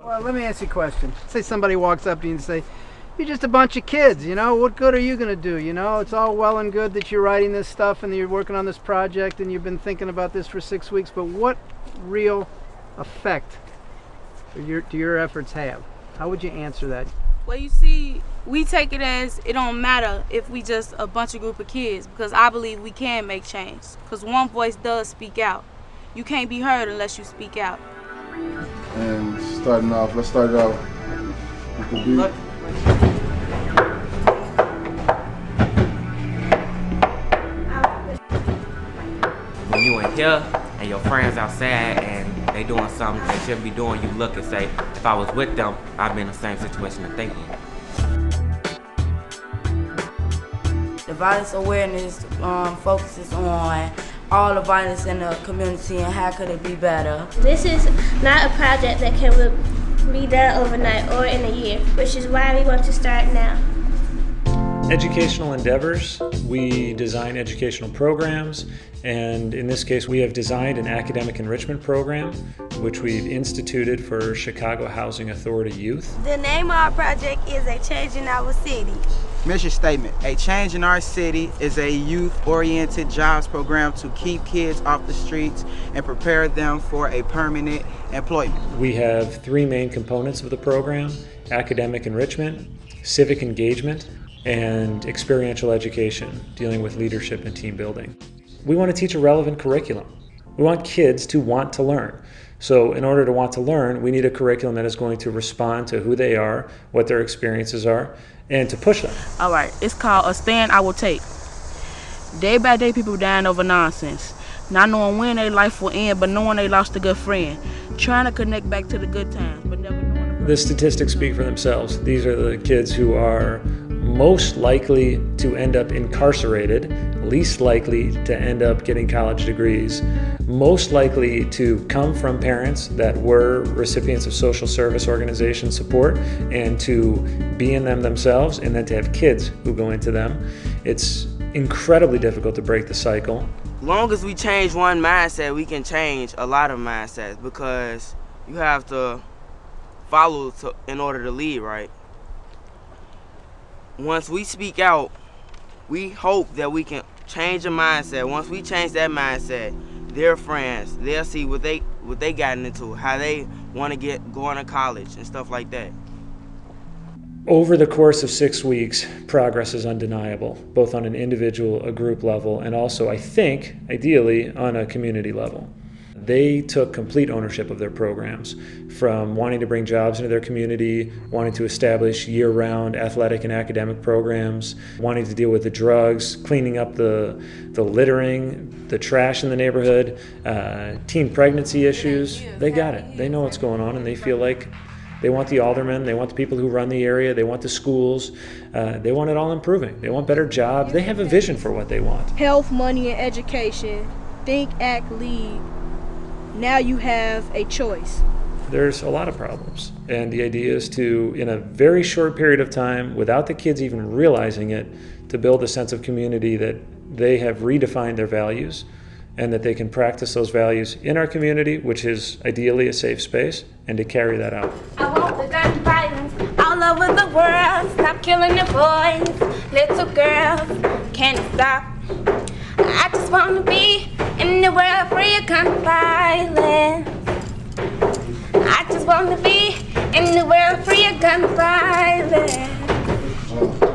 Well, let me ask you a question. Say somebody walks up to you and say, "You're just a bunch of kids, you know, what good are you going to do? You know, it's all well and good that you're writing this stuff and you're working on this project and you've been thinking about this for 6 weeks, but what real effect do your efforts have?" How would you answer that? Well, you see, we take it as it don't matter if we just a bunch of group of kids, because I believe we can make change, because one voice does speak out. You can't be heard unless you speak out. And starting off, let's start it out with the beat. When you in here and your friends outside and they doing something they shouldn't be doing, you look and say, if I was with them, I'd be in the same situation that they in. The violence awareness focuses on all the violence in the community and how could it be better. This is not a project that can be done overnight or in a year, which is why we want to start now. Educational endeavors, we design educational programs, and in this case we have designed an academic enrichment program which we've instituted for Chicago Housing Authority youth. The name of our project is A Change in Our City. Mission statement: A Change in Our City is a youth-oriented jobs program to keep kids off the streets and prepare them for a permanent employment. We have three main components of the program: academic enrichment, civic engagement, and experiential education, dealing with leadership and team building. We want to teach a relevant curriculum. We want kids to want to learn. So in order to want to learn, we need a curriculum that is going to respond to who they are, what their experiences are, and to push them. All right, it's called A Stand I Will Take. Day by day, people dying over nonsense. Not knowing when their life will end, but knowing they lost a good friend. Trying to connect back to the good times, but never knowing. The statistics speak for themselves. These are the kids who are most likely to end up incarcerated, least likely to end up getting college degrees, most likely to come from parents that were recipients of social service organization support and to be in them themselves, and then to have kids who go into them. It's incredibly difficult to break the cycle. Long as we change one mindset, we can change a lot of mindsets, because you have to follow in order to lead, right? Once we speak out, we hope that we can change a mindset. Once we change that mindset, their friends, they'll see what they gotten into, how they want to go into college and stuff like that. Over the course of 6 weeks, progress is undeniable, both on an individual, a group level, and also, I think, ideally, on a community level. They took complete ownership of their programs, from wanting to bring jobs into their community, wanting to establish year-round athletic and academic programs, wanting to deal with the drugs, cleaning up the littering, the trash in the neighborhood, teen pregnancy issues. They got it. They know what's going on, and they feel like they want the aldermen, they want the people who run the area, they want the schools, they want it all improving. They want better jobs. They have a vision for what they want. Health, money, and education. Think, act, lead. Now you have a choice. There's a lot of problems, and the idea is to, in a very short period of time, without the kids even realizing it, to build a sense of community that they have redefined their values and that they can practice those values in our community, which is ideally a safe space, and to carry that out. I want the gun violence all over the world. Stop killing the boys, little girls, can't stop. I just want to be in the world free of gun violence. I just want to be in the world free of gun violence.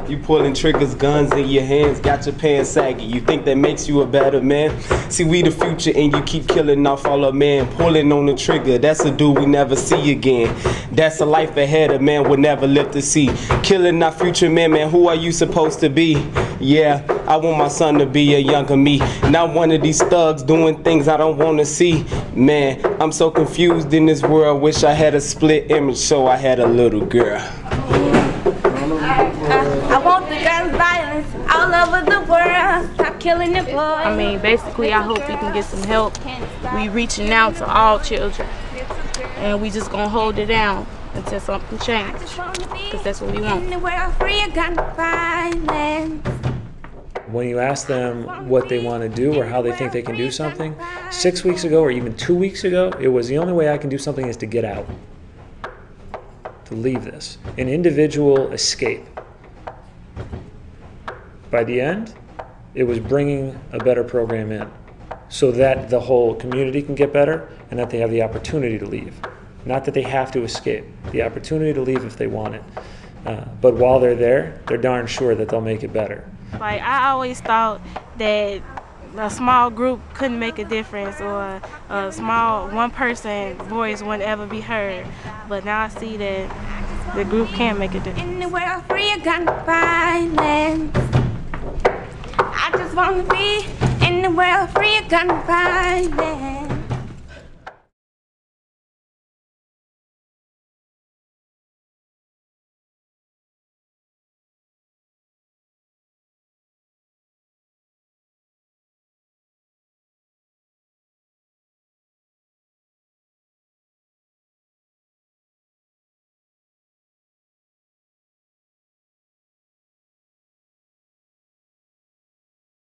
You pulling triggers, guns in your hands, got your pants sagging. You think that makes you a better man? See, we the future and you keep killing off all our men. Pulling on the trigger, that's a dude we never see again. That's a life ahead of man we'll never live to see. Killing our future men, man, who are you supposed to be? Yeah, I want my son to be a younger me. Not one of these thugs doing things I don't want to see. Man, I'm so confused in this world. Wish I had a split image so I had a little girl. I want the gun violence all over the world. Stop killing the boys. I mean, basically, I hope we can get some help. We reaching out to all children, and we just gonna hold it down until something changes, because that's what we want. In the world free of gun violence. When you ask them what they want to do or how they think they can do something, 6 weeks ago or even 2 weeks ago, it was the only way I can do something is to get out. to leave this, an individual escape. By the end, it was bringing a better program in so that the whole community can get better and that they have the opportunity to leave. Not that they have to escape, the opportunity to leave if they want it. But while they're there, they're darn sure that they'll make it better. Like, I always thought that a small group couldn't make a difference, or a small one-person voice wouldn't ever be heard. But now I see that the group can make a difference. In the world free of gun violence, I just want to be in the world free of gun violence.